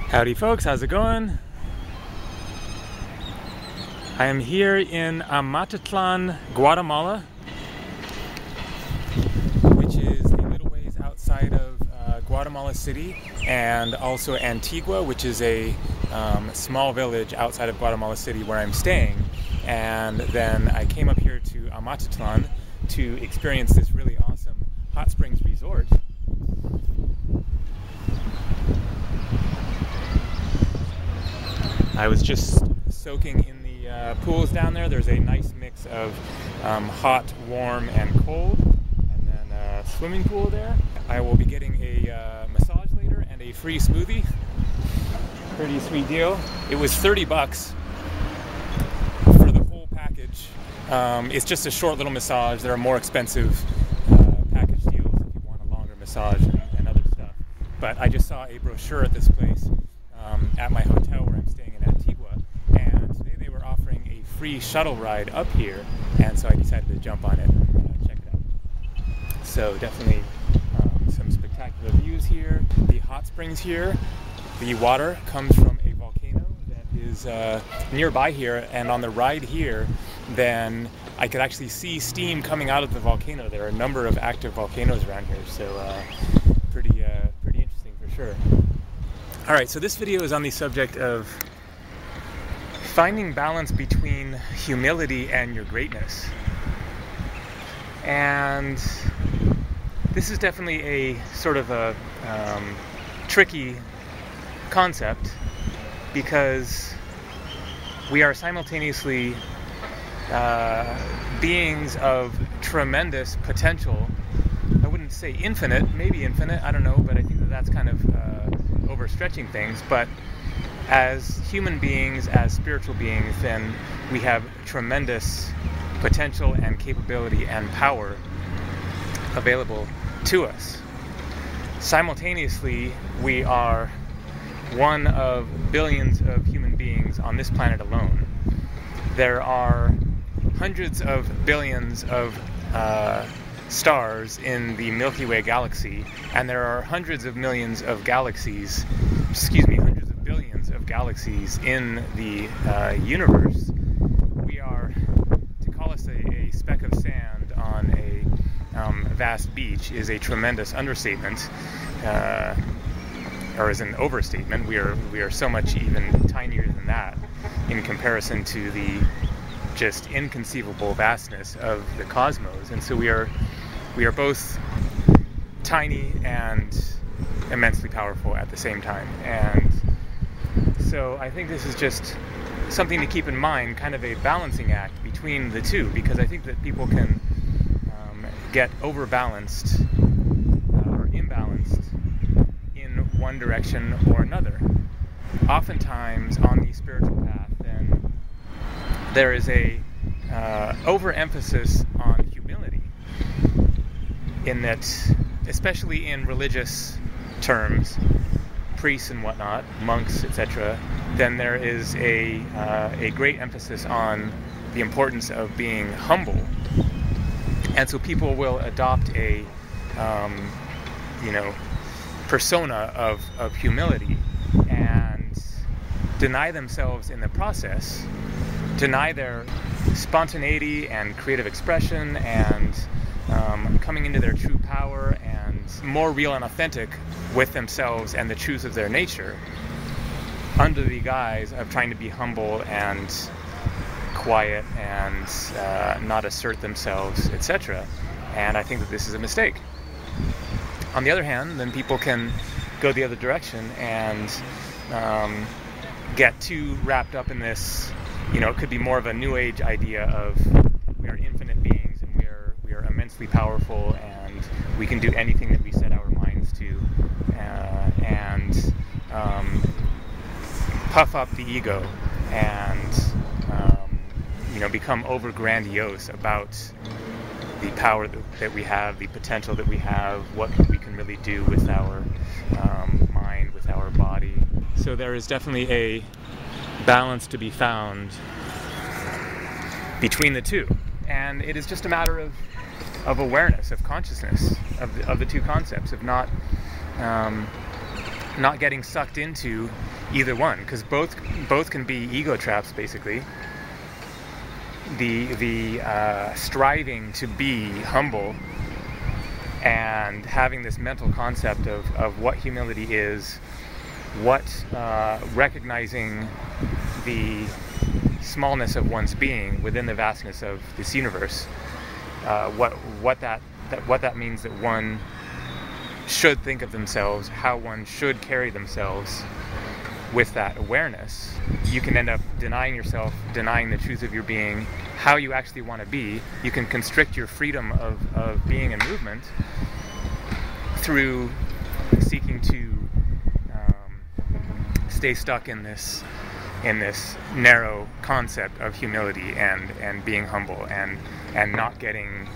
Howdy folks, how's it going? I am here in Amatitlan, Guatemala, which is a little ways outside of Guatemala City, and also Antigua, which is a small village outside of Guatemala City where I'm staying. And then I came up here to Amatitlan to experience this really awesome hot springs resort. I was just soaking in the pools down there. There's a nice mix of hot, warm, and cold, and then a swimming pool there. I will be getting a massage later and a free smoothie. Pretty sweet deal. It was 30 bucks for the whole package. It's just a short little massage. There are more expensive package deals if you want a longer massage and other stuff. But I just saw a brochure at this place at my hotel where I'm staying in Antigua, and today they were offering a free shuttle ride up here, and so I decided to jump on it and check it out. So definitely some spectacular views here. The hot springs here, the water comes from a volcano that is nearby here, and on the ride here then I could actually see steam coming out of the volcano. There are a number of active volcanoes around here, so pretty interesting for sure. Alright, so this video is on the subject of finding balance between humility and your greatness. And this is definitely a sort of a tricky concept, because we are simultaneously beings of tremendous potential. I wouldn't say infinite, maybe infinite, I don't know, but I think that that's kind of overstretching things. But as human beings, as spiritual beings, then we have tremendous potential and capability and power available to us. Simultaneously, we are one of billions of human beings on this planet alone. There are hundreds of billions of stars in the Milky Way galaxy, and there are hundreds of millions of galaxies, hundreds of billions of galaxies in the universe. We are, to call us a speck of sand on a vast beach is a tremendous understatement, or is an overstatement. We are so much even tinier than that in comparison to the just inconceivable vastness of the cosmos. And so we are both tiny and immensely powerful at the same time. And so I think this is just something to keep in mind, kind of a balancing act between the two, because I think that people can get overbalanced or imbalanced in one direction or another. Oftentimes on the spiritual path, then there is a overemphasis on humility, in that, especially in religious terms, priests and whatnot, monks, etc., then there is a great emphasis on the importance of being humble. And so people will adopt a persona of humility and deny themselves in the process, deny their spontaneity and creative expression and coming into their true power and more real and authentic with themselves and the truth of their nature, under the guise of trying to be humble and quiet and not assert themselves, etc. And I think that this is a mistake. On the other hand, then people can go the other direction and get too wrapped up in this. It could be more of a new age idea of we are infinite beings and we are immensely powerful and we can do anything that we set our minds to, and puff up the ego and become over grandiose about the power that we have, the potential that we have, what we can really do with our mind, with our body. So there is definitely a balance to be found between the two, and it is just a matter of awareness, of consciousness, of the two concepts, of not getting sucked into either one, because both can be ego traps, basically. The striving to be humble and having this mental concept of what humility is, what recognizing the smallness of one's being within the vastness of this universe, what that means that one should think of themselves, how one should carry themselves. With that awareness, you can end up denying yourself, denying the truth of your being, how you actually want to be. You can constrict your freedom of being and movement through seeking to stay stuck in this narrow concept of humility and being humble and not getting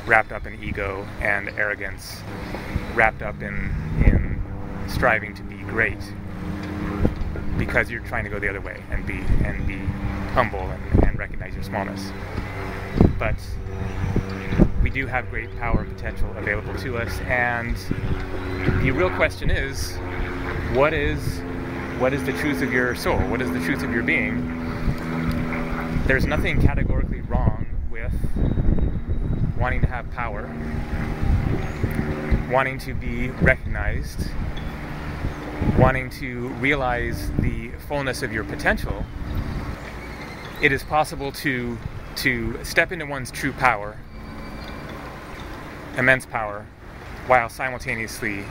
wrapped up in ego and arrogance, wrapped up in striving to be great, because you're trying to go the other way and be humble and recognize your smallness. But we do have great power and potential available to us, and the real question is, what is the truth of your soul? What is the truth of your being? There's nothing categorically wrong with wanting to have power, wanting to be recognized, wanting to realize the fullness of your potential. It is possible to step into one's true power, immense power, while simultaneously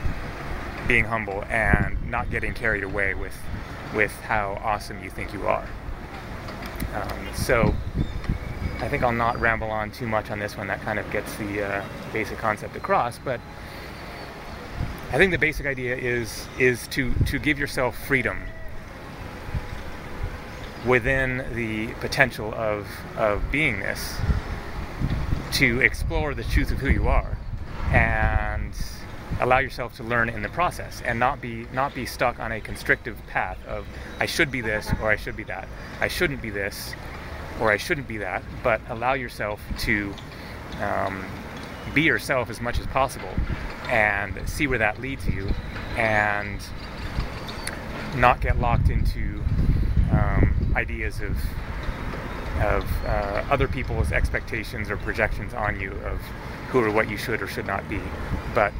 being humble and not getting carried away with how awesome you think you are. So I think I'll not ramble on too much on this one. That kind of gets the basic concept across, but I think the basic idea is to give yourself freedom within the potential of beingness, to explore the truth of who you are and allow yourself to learn in the process, and not be stuck on a constrictive path of I should be this or I should be that, I shouldn't be this or I shouldn't be that, but allow yourself to be yourself as much as possible and see where that leads you, and not get locked into ideas of other people's expectations or projections on you of who or what you should or should not be, but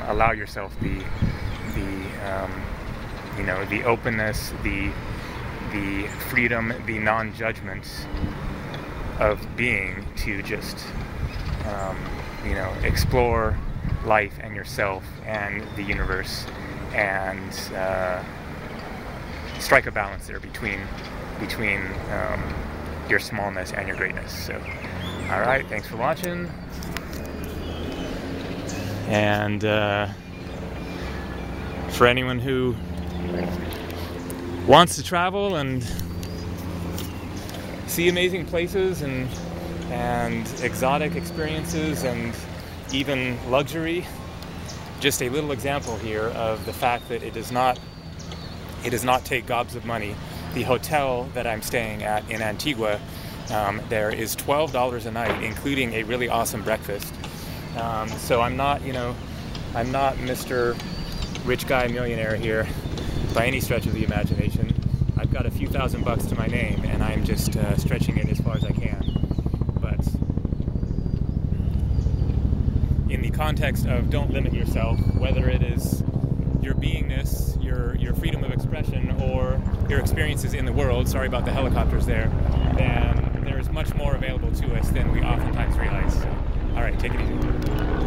allow yourself the openness, the freedom, the non-judgment of being, to just explore life and yourself and the universe, and strike a balance there between your smallness and your greatness. So, all right, thanks for watching, and for anyone who wants to travel and see amazing places and exotic experiences and even luxury, just a little example here of the fact that it does not take gobs of money. The hotel that I'm staying at in Antigua, there is $12 a night, including a really awesome breakfast. So I'm not Mr. Rich Guy Millionaire here by any stretch of the imagination. I've got a few $1,000 to my name, and I'm just stretching it as far as I can. But in the context of don't limit yourself, whether it is your beingness, your freedom of expression, or your experiences in the world, sorry about the helicopters there, then there is much more available to us than we oftentimes realize. So, all right, take it easy.